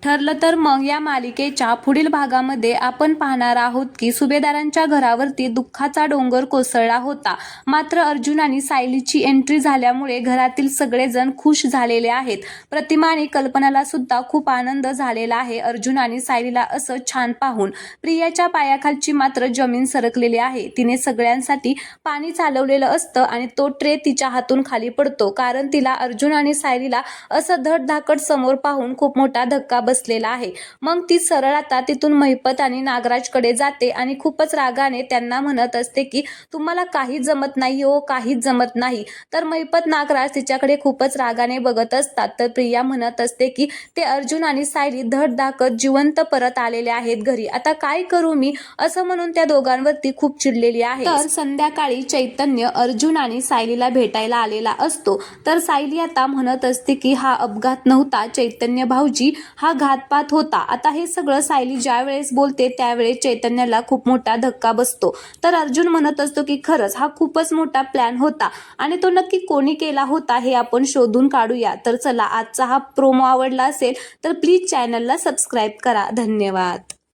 ठरलं तर मग या मालिकेच्या पुढील भागामध्ये आपण पाहणार आहोत की सुभेदारांच्या घरावरती दुःखाचा डोंगर कोसळला होता. मात्र अर्जुन आणि सायलीची एंट्री झाल्यामुळे घरातील सगळेजण खुश झालेले आहेत. प्रतिमा आणि कल्पनाला सुद्धा खूप आनंद झालेला आहे अर्जुन आणि सायलीला असं छान पाहून. प्रियाच्या पायाखालची मात्र जमीन सरकलेली आहे. तिने सगळ्यांसाठी पाणी चालवलेलं असतं आणि तो ट्रे तिच्या हातून खाली पडतो, कारण तिला अर्जुन आणि सायलीला असं धडधाकट समोर पाहून खूप मोठा धक्का बसलेला आहे. मग ती सरळ आता तिथून महिपत आणि नागराजकडे जाते आणि खूपच रागाने त्यांना म्हणत असते की तुम्हाला काहीच जमत नाही हो, काहीच जमत नाही. तर महिपत नागराज तिच्याकडे खूपच रागाने बघत असतात. तर प्रिया म्हणत असते की ते अर्जुन आणि सायली धडधाकट जिवंत परत आलेले आहेत घरी, आता काय करू मी, असं म्हणून त्या दोघांवरती खूप चिडलेली आहे. तर संध्याकाळी चैतन्य अर्जुन आणि सायलीला भेटायला आलेला असतो. तर सायली आता म्हणत असते की हा अपघात नव्हता चैतन्य भाऊजी, हा घातपात होता. आता हे सगळं सायली ज्या वेळेस बोलते त्यावेळेस चैतन्याला खूप मोठा धक्का बसतो. तर अर्जुन म्हणत असतो की खरंच हा खूपच मोठा प्लॅन होता आणि तो नक्की कोणी केला होता हे आपण शोधून काढूया. तर चला, आजचा हा प्रोमो आवडला असेल तर प्लीज चॅनलला सबस्क्राईब करा. धन्यवाद.